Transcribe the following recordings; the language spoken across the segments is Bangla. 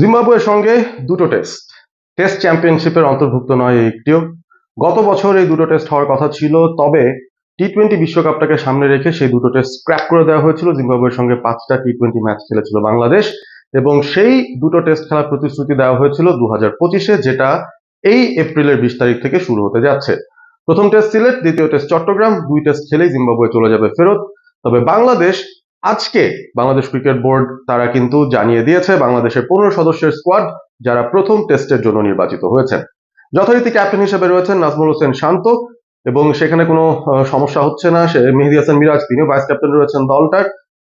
জিম্বাবুয়ের সঙ্গে দুটো টেস্ট চ্যাম্পিয়নশিপের অন্তর্ভুক্ত নয় একটিও। গত বছর এই দুটো টেস্ট হওয়ার কথা ছিল, তবে টি-20 বিশ্বকাপটাকে সামনে রেখে সেই দুটো টেস্ট স্ক্র্যাপ করে দেওয়া হয়েছিল। জিম্বাবুয়ের সঙ্গে 5টা টি-20 ম্যাচ খেলেছিল বাংলাদেশ, এবং সেই দুটো টেস্ট খেলার প্রতিশ্রুতি দেওয়া হয়েছিল 2025-এ, যেটা এই এপ্রিলের 20 তারিখ থেকে শুরু হতে যাচ্ছে। প্রথম টেস্ট সিলেট, দ্বিতীয় টেস্ট চট্টগ্রাম, 2 টেস্ট খেলেই জিম্বাবুয়ে চলে যাবে ফেরত। তবে আজকে বাংলাদেশ ক্রিকেট বোর্ড তারা কিন্তু জানিয়ে দিয়েছে বাংলাদেশের 15 সদস্যের স্কোয়াড যারা প্রথম টেস্টের জন্য নির্বাচিত হয়েছেন। যথারীতি ক্যাপ্টেন হিসেবে রয়েছেন নাজমুল হোসেন শান্ত, এবং সেখানে কোনো সমস্যা হচ্ছে না। মেহেদী হাসান মিরাজ তিনিও ভাইস ক্যাপ্টেন রয়েছেন দলটার।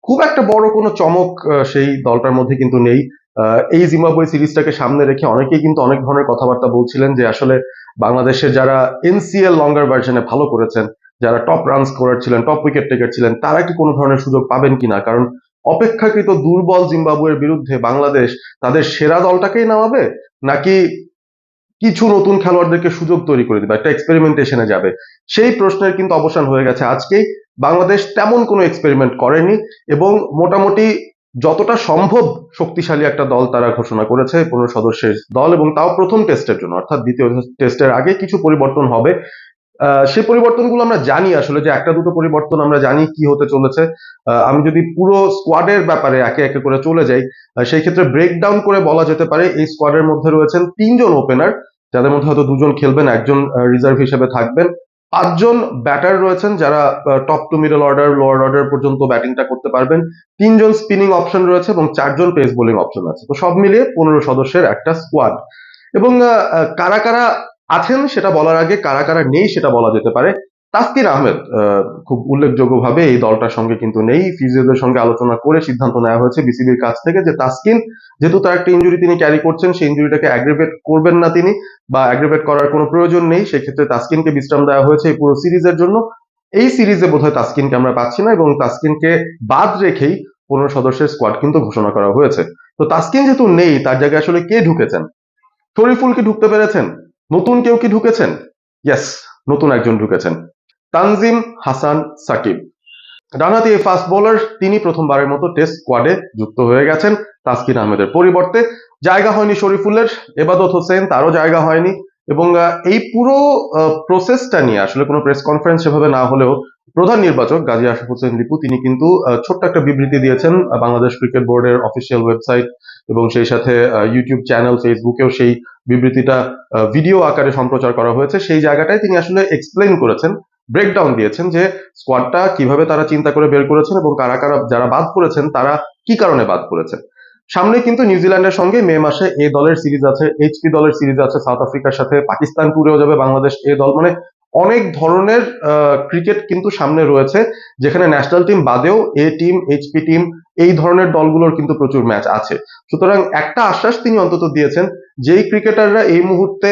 খুব একটা বড় কোনো চমক সেই দলটার মধ্যে কিন্তু নেই। এই জিম্বাবুয়ে সিরিজটাকে সামনে রেখে অনেকেই কিন্তু অনেক ধরনের কথাবার্তা বলছিলেন যে আসলে বাংলাদেশের যারা এনসিএল লঙ্গার ভার্সনে ভালো করেছেন, যারা টপ রান স্কোরার ছিলেন, টপ উইকেট টেকার ছিলেন, তারা কি কোনো ধরনের সুযোগ পাবেন কিনা। কারণ অপেক্ষাকৃত দুর্বল জিম্বাবুয়ের বিরুদ্ধে বাংলাদেশ তাদের সেরা দলটাকেই নামাবে, নাকি কিছু নতুন খেলোয়াড়দেরকে সুযোগ তৈরি করে দিবে, একটা এক্সপেরিমেন্টেশনে যাবে, সেই প্রশ্নের কিন্তু অবসান হয়ে গেছে আজকেই। বাংলাদেশ তেমন কোনো এক্সপেরিমেন্ট করেনি, এবং মোটামুটি যতটা সম্ভব শক্তিশালী একটা দল তারা ঘোষণা করেছে, 15 সদস্যের দল, এবং তাও প্রথম টেস্টের জন্য, অর্থাৎ দ্বিতীয় টেস্টের আগে কিছু পরিবর্তন হবে। সেই পরিবর্তনগুলো আমরা জানি, আসলে যে একটা দুটো পরিবর্তন আমরা জানি কি হতে চলেছে। আমি যদি পুরো স্কোয়াডের ব্যাপারে একে একে করে চলে যাই, সেই ক্ষেত্রে ব্রেকডাউন করে বলা যেতে পারে এই স্কোয়াডের মধ্যে রয়েছেন 3জন ওপেনার, যাদের মধ্যে হয়তো 2জন খেলবেন, একজন রিজার্ভ হিসেবে থাকবেন। 5জন ব্যাটার রয়েছেন যারা top to middle order, lower order পর্যন্ত ব্যাটিংটা করতে পারবেন। 3জন স্পিনিং অপশন রয়েছে এবং 4জন পেস বোলিং অপশন আছে। তো সব মিলিয়ে 15 সদস্যের একটা স্কোয়াড। এবং কারা কারা আছেন সেটা বলার আগে কারা কারা নেই সেটা বলা যেতে পারে। তাসকিন আহমেদ খুব উল্লেখযোগ্যভাবে এই দলটার সঙ্গে কিন্তু নেই। ফিজিওদের সঙ্গে আলোচনা করে সিদ্ধান্ত নেওয়া হয়েছে বিসিবির কাছ থেকে যে তাসকিন, যেহেতু তার একটা ইনজুরি তিনি ক্যারি করছেন, সেই ইনজুরিটাকে অ্যাগ্রিভেট করবেন না তিনি, বা অ্যাগ্রিভেট করার কোনো প্রয়োজন নেই। সেক্ষেত্রে তাসকিনকে বিশ্রাম দেওয়া হয়েছে এই পুরো সিরিজের জন্য। এই সিরিজে বোধহয় তাসকিনকে আমরা পাচ্ছি না, এবং তাসকিনকে বাদ রেখেই 15 সদস্যের স্কোয়াড কিন্তু ঘোষণা করা হয়েছে। তো তাসকিন যেহেতু নেই, তার জায়গায় আসলে কে ঢুকেছেন? শরীফুল কি ঢুকতে পেরেছেন? নতুন কেউ কি ঢুকেছেন? ইয়েস, নতুন একজন ঢুকেছেন, তানজিম হাসান সাকিব। ডানহাতি এই ফাস্ট বোলার, তিনি প্রথমবারের মতো টেস্ট স্কোয়াডে যুক্ত হয়ে গেছেন তাসকিন আহমেদের পরিবর্তে। জায়গা হয়নি শরীফুলের, এবাদত হোসেন তারও জায়গা হয়নি। এবং এই পুরো প্রসেসটা নিয়ে আসলে কোনো প্রেস কনফারেন্স সেভাবে না হলেও প্রধান নির্বাচক গাজী আশরাফ হোসেন লিপু তিনি কিন্তু ছোট্ট একটা বিবৃতি দিয়েছেন বাংলাদেশ ক্রিকেট বোর্ডের অফিসিয়াল ওয়েবসাইট এবং সেই সাথে ইউটিউব চ্যানেল, ফেসবুকেও সেই বিবৃতিটা ভিডিও আকারে সম্প্রচার করা হয়েছে। সেই জায়গাটায় তিনি আসলে এক্সপ্লেইন করেছেন, ব্রেকডাউন দিয়েছেন যে স্কোয়াডটা কিভাবে তারা চিন্তা করে বের করেছেন, এবং কারা কারা যারা বাদ পড়েছেন তারা কি কারণে বাদ পড়েছেন। সামনে কিন্তু নিউজিল্যান্ডের সঙ্গে মে মাসে এ দলের সিরিজ আছে, এইচপি দলের সিরিজ আছে, সাউথ আফ্রিকার সাথে পাকিস্তান ট্যুরেও যাবে বাংলাদেশ এ দল। মানে অনেক ধরনের ক্রিকেট কিন্তু সামনে রয়েছে, যেখানে ন্যাশনাল টিম বাদেও এ টিম, এইচপি টিম, এই ধরনের দলগুলোর কিন্তু প্রচুর ম্যাচ আছে। সুতরাং একটা আশ্বাস তিনি অন্তত দিয়েছেন, যেই ক্রিকেটাররা এই মুহূর্তে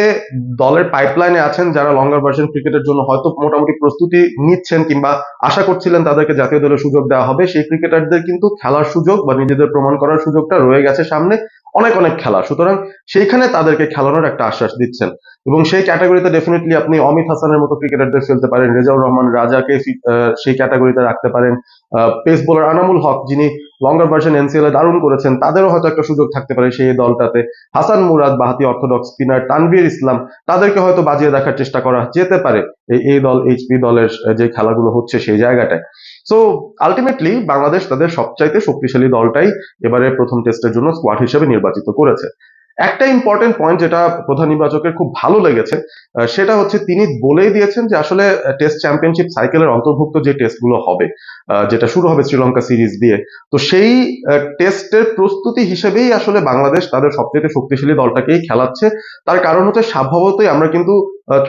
দলের পাইপলাইনে আছেন, যারা লঙ্গার ভার্সন ক্রিকেটের জন্য হয়তো মোটামুটি প্রস্তুতি নিচ্ছেন কিংবা আশা করছিলেন তাদেরকে জাতীয় দলে সুযোগ দেওয়া হবে, সেই ক্রিকেটারদের কিন্তু খেলার সুযোগ বা নিজেদের প্রমাণ করার সুযোগটা রয়ে গেছে সামনে অনেক অনেক খেলা। সুতরাং সেইখানে তাদেরকে খেলানোর একটা আশ্বাস দিচ্ছেন, এবং সেই ক্যাটাগরিতে ডেফিনেটলি আপনি অমিত হাসানের মতো ক্রিকেটারদের ফেলতে পারেন, রেজাউর রহমান রাজাকে সেই ক্যাটাগরিতে রাখতে পারেন। পেস বোলার আনামুল হক, যিনি লঙ্গার ভার্সন এনসিএল এ দারুণ করেছেন, তাদেরও হয়তো একটা সুযোগ থাকতে পারে সেই দলটাতে। হাসান মুরাদ, বাহাতি অর্থোডক্স স্পিনার তানভীর ইসলাম, তাদেরকে হয়তো বাজিয়ে দেখার চেষ্টা করা যেতে পারে এই দল, এইচপি দলের যে খেলাগুলো হচ্ছে সেই জায়গাটায়। সো আলটিমেটলি বাংলাদেশ তাদের সবচাইতে শক্তিশালী দলটাই এবারে প্রথম টেস্টের জন্য স্কোয়াড হিসেবে নির্বাচিত করেছে। একটা ইম্পর্টেন্ট পয়েন্ট যেটা প্রধান নির্বাচকের খুব ভালো লেগেছে, সেটা হচ্ছে তিনি বলেই দিয়েছেন যে আসলে টেস্ট চ্যাম্পিয়নশিপ সাইকেলের অন্তর্ভুক্ত যে টেস্টগুলো হবে, যেটা শুরু হবে শ্রীলঙ্কা সিরিজ দিয়ে, তো সেই টেস্টের প্রস্তুতি হিসেবেই আসলে বাংলাদেশ তাদের সবচেয়ে শক্তিশালী দলটাকেই খেলাচ্ছে। তার কারণ হচ্ছে স্বভাবতই আমরা কিন্তু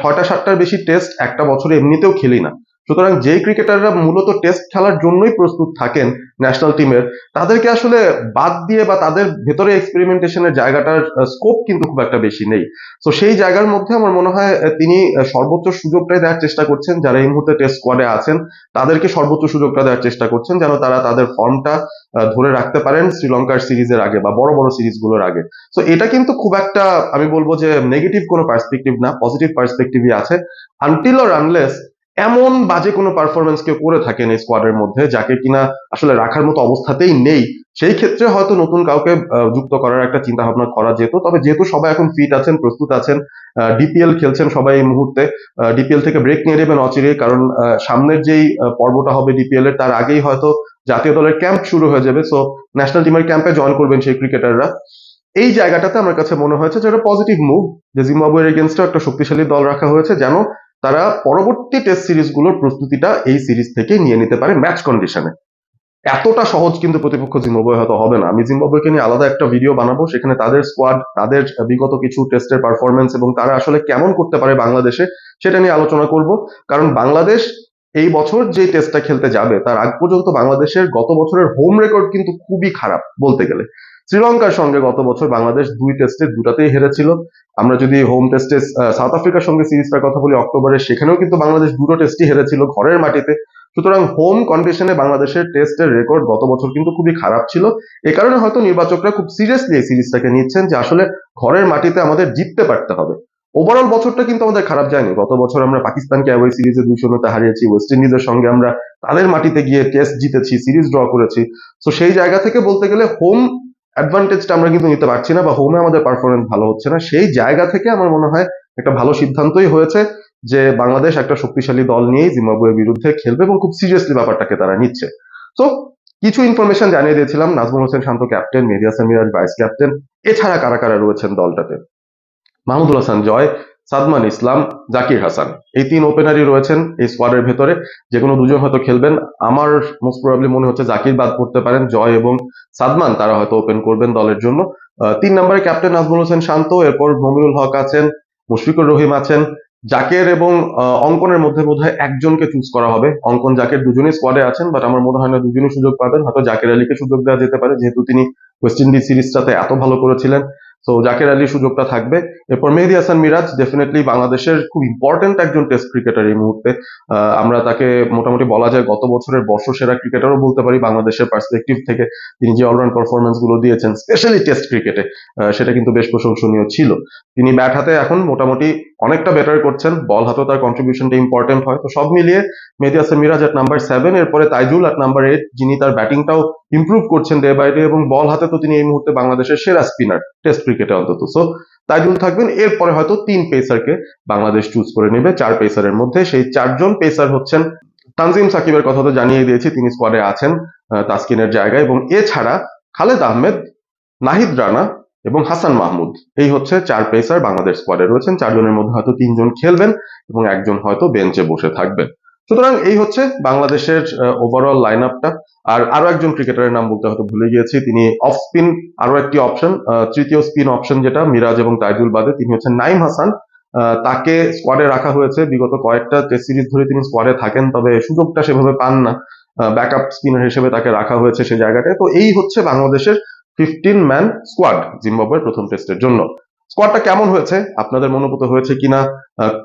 6টা-7টার বেশি টেস্ট একটা বছরে এমনিতেও খেলি না। সুতরাং যেই ক্রিকেটাররা মূলত টেস্ট খেলার জন্যই প্রস্তুত থাকেন ন্যাশনাল টিমের, তাদেরকে আসলে বাদ দিয়ে বা তাদের ভেতরে এক্সপেরিমেন্টেশনের জায়গাটার স্কোপ কিন্তু খুব একটা বেশি নেই। তো সেই জায়গার মধ্যে আমার মনে হয় তিনি সর্বোচ্চ সুযোগটাই দেওয়ার চেষ্টা করছেন, যারা এই মুহূর্তে টেস্ট স্কোয়াডে আছেন তাদেরকে সর্বোচ্চ সুযোগটা দেওয়ার চেষ্টা করছেন, যেন তারা তাদের ফর্মটা ধরে রাখতে পারেন শ্রীলঙ্কার সিরিজের আগে বা বড় বড় সিরিজগুলোর আগে। তো এটা কিন্তু খুব একটা, আমি বলবো যে নেগেটিভ কোনো পার্সপেক্টিভ না, পজিটিভ পার্সপেক্টিভই আছে, আনটিল অর আনলেস এমন বাজে কোনো পারফরমেন্স কেউ করে থাকেন এই স্কোয়াডের মধ্যে যাকে কিনা আসলে রাখার মতো অবস্থাতেই নেই, সেই ক্ষেত্রে হয়তো নতুন কাউকে যুক্ত করার একটা চিন্তা ভাবনা করা যেত। তবে যেহেতু সবাই এখন ফিট আছেন, প্রস্তুত আছেন, ডিপিএল খেলছেন সবাই এই মুহূর্তে, ডিপিএল থেকে ব্রেক নিয়ে নেবেন অচিরেই, কারণ সামনের যেই পর্বটা হবে ডিপিএল এর তার আগেই হয়তো জাতীয় দলের ক্যাম্প শুরু হয়ে যাবে। সো ন্যাশনাল টিমের ক্যাম্পে জয়েন করবেন সেই ক্রিকেটাররা। এই জায়গাটাতে আমার কাছে মনে হয়েছে যে একটা পজিটিভ মুভ, যে জিম্বাবুয়ের এগেনস্টে একটা শক্তিশালী দল রাখা হয়েছে, যেন তারা পরবর্তী টেস্ট সিরিজগুলোর প্রস্তুতিটা এই সিরিজ থেকে নিয়ে নিতে পারে ম্যাচ কন্ডিশনে। এতটা সহজ কিন্তু প্রতিপক্ষ জিম্বাবুয়ে হয়তো হবে না। আমি জিম্বাবুয়েকে নিয়ে আলাদা একটা ভিডিও বানাবো, সেখানে তাদের স্কোয়াড, তাদের বিগত কিছু টেস্টের পারফরমেন্স এবং তারা আসলে কেমন করতে পারে বাংলাদেশে সেটা নিয়ে আলোচনা করব। কারণ বাংলাদেশ এই বছর যে টেস্টটা খেলতে যাবে তার আগ পর্যন্ত বাংলাদেশের গত বছরের হোম রেকর্ড কিন্তু খুবই খারাপ বলতে গেলে। শ্রীলঙ্কার সঙ্গে গত বছর বাংলাদেশ 2 টেস্টে 2টাতেই হেরেছিল। আমরা যদি হোম টেস্টে সাউথ আফ্রিকার সঙ্গে সিরিজটার কথা বলি অক্টোবরে, সেখানেও কিন্তু বাংলাদেশ 2টো টেস্টই হেরেছিল ঘরের মাটিতে। সুতরাং হোম কন্ডিশনে বাংলাদেশের টেস্টের রেকর্ড গত বছর কিন্তু খুবই খারাপ ছিল। এ কারণে হয়তো নির্বাচকরা খুব সিরিয়াসলি এই সিরিজটাকে নিচ্ছেন, যে আসলে ঘরের মাটিতে আমাদের জিততে পারতে হবে। ওভারঅল বছরটা কিন্তু আমাদের খারাপ যায়নি। গত বছর আমরা পাকিস্তানকে অ্যাওয়ে সিরিজে 2-0 হারিয়েছি, ওয়েস্ট ইন্ডিজের সঙ্গে আমরা তাদের মাটিতে গিয়ে টেস্ট জিতেছি, সিরিজ ড্র করেছি। তো সেই জায়গা থেকে বলতে গেলে হোম অ্যাডভান্টেজটা আমরা কিন্তু নিতে পারছি না, বা হোমে আমাদের পারফরমেন্স ভালো হচ্ছে না। সেই জায়গা থেকে আমার মনে হয় একটা ভালো সিদ্ধান্তই হয়েছে যে বাংলাদেশ একটা শক্তিশালী দল নিয়েই জিম্বাবুয়ের বিরুদ্ধে খেলবে এবং খুব সিরিয়াসলি ব্যাপারটাকে তারা নিচ্ছে। তো কিছু ইনফরমেশন জানিয়ে দিয়েছিলাম। নাজমুল হোসেন শান্ত ক্যাপ্টেন, মেহেদী হাসান মিরাজ ভাইস ক্যাপ্টেন। এছাড়া কারা কারা রয়েছেন দলটাতে? মাহমুদুল হাসান জয়, সাদমান ইসলাম, জাকির হাসান, এই 3 ওপেনারই রয়েছেন এই স্কোয়াডের ভেতরে। যে কোনো দুজন হয়তো খেলবেন। আমার মোস্ট প্রবাবলি মনে হচ্ছে জাকির বাদ পড়তে পারেন, জয় এবং সাদমান তারা হয়তো ওপেন করবেন দলের জন্য। 3 নম্বরে ক্যাপ্টেন নাজমুল হোসেন শান্ত, এরপর মমিনুল হক আছেন, মুশফিকুর রহিম আছেন। জাকের এবং অঙ্কনের মধ্যে বোধহয় একজনকে চুজ করা হবে। অঙ্কন জাকের দুজনেই স্কোয়াডে আছেন, বাট আমার মনে হয় না দুজনেই সুযোগ পাবেন। হয়তো জাকের আলীকে সুযোগ দেওয়া যেতে পারে, যেহেতু তিনি ওয়েস্ট ইন্ডিজ সিরিজটাতে এত ভালো করেছিলেন। তো জাকের আলীর সুযোগটা থাকবে। এরপর মেহেদী হাসান মিরাজ ডেফিনেটলি বাংলাদেশের খুব ইম্পর্টেন্ট একজন টেস্ট ক্রিকেটার এই মুহূর্তে। আমরা তাকে মোটামুটি বলা যায় গত বছরের বর্ষসেরা ক্রিকেটারও বলতে পারি বাংলাদেশের পার্সপেক্টিভ থেকে। তিনি যে অলরাউন্ড পারফরমেন্স গুলো দিয়েছেন স্পেশালি টেস্ট ক্রিকেটে, সেটা কিন্তু বেশ প্রশংসনীয় ছিল। তিনি ব্যাট হাতে এখন মোটামুটি অনেকটা বেটার করছেন, বল হাতেও তার কন্ট্রিবিউশনটা ইম্পর্টেন্ট হয়। তো সব মিলিয়ে মেহেদী হাসান মিরাজ at নাম্বার 7, এরপরে তাইজুল at নাম্বার 8, যিনি তার ব্যাটিংটাও ইমপ্রুভ করছেন ডে বাই ডে, এবং বল হাতে তো তিনি এই মুহূর্তে বাংলাদেশের সেরা স্পিনার টেস্ট ক্রিকেটে অন্তত। সো তাইজুল থাকবেন। এরপরে হয়তো 3 পেসারকে বাংলাদেশ চুজ করে নেবে 4 পেসারের মধ্যে। সেই 4জন পেসার হচ্ছেন, তানজিম সাকিবের কথা তো জানিয়ে দিয়েছি, তিনি স্কোয়াডে আছেন তাসকিনের জায়গায়, এবং এছাড়া খালেদ আহমেদ, নাহিদ রানা এবং হাসান মাহমুদ, এই হচ্ছে 4 পেসার বাংলাদেশ স্কোয়াডে রয়েছেন। 4 জনের মধ্যে হয়তো 3 জন খেলবেন এবং একজন হয়তো বেঞ্চে বসে থাকবেন। সুতরাং এই হচ্ছে বাংলাদেশের ওভারঅল লাইন আপটা। আর আরো একজন ক্রিকেটারের নাম বলতে হয়তো ভুলে গিয়েছি, তিনি অফ স্পিন আরো একটি অপশন, তৃতীয় স্পিন অপশন যেটা মিরাজ এবং তাইজুল বাদে, তিনি হচ্ছেন নাইম হাসান। তাকে স্কোয়াডে রাখা হয়েছে। বিগত কয়েকটা টেস্ট সিরিজ ধরে তিনি স্কোয়াডে থাকেন, তবে সুযোগটা সেভাবে পান না। ব্যাকআপ স্পিনার হিসেবে তাকে রাখা হয়েছে সেই জায়গাটায়। তো এই হচ্ছে বাংলাদেশের 15 ম্যান স্কোয়াড জিম্বাবুয়ের প্রথম টেস্টের জন্য। স্কোয়াডটা কেমন হয়েছে, আপনাদের মনোভূত হয়েছে কিনা?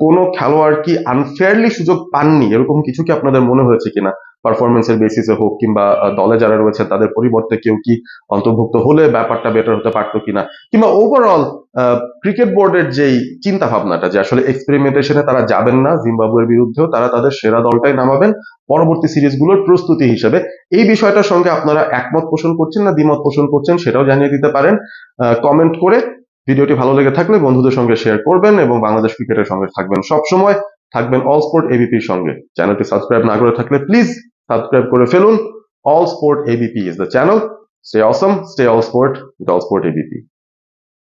কোনো খেলোয়াড় কি আনফেয়ারলি সুযোগ পাননি, এরকম কিছু কি আপনাদের মনে হয়েছে কিনা? পারফরমেন্সের বেসিসে হোক, কিংবা দলে যারা রয়েছে তাদের পরিবর্তে কেউ কি অন্তর্ভুক্ত হলে ব্যাপারটা বেটার হতে পারতো কিনা, কিংবা ওভারঅল ক্রিকেট বোর্ডের যেই চিন্তা ভাবনাটা যে আসলে এক্সপেরিমেন্টেশনে তারা যাবেন না, জিম্বাবুয়ের বিরুদ্ধেও তারা তাদের সেরা দলটাই নামাবেন পরবর্তী সিরিজগুলোর প্রস্তুতি হিসেবে, এই বিষয়টার সঙ্গে আপনারা একমত পোষণ করছেন না দ্বিমত পোষণ করছেন সেটাও জানিয়ে দিতে পারেন কমেন্ট করে। ভিডিওটি ভালো লেগে থাকলে বন্ধুদের সঙ্গে শেয়ার করবেন এবং বাংলাদেশ ক্রিকেটের সঙ্গে থাকবেন সব সময়, থাকবেন অল স্পোর্ট এবিপির সঙ্গে। চ্যানেলটি সাবস্ক্রাইব না করে থাকলে প্লিজ সাবস্ক্রাইব করে ফেলুন। All sport ABP is the channel. Stay Assam, stay all sport with all sport ABP.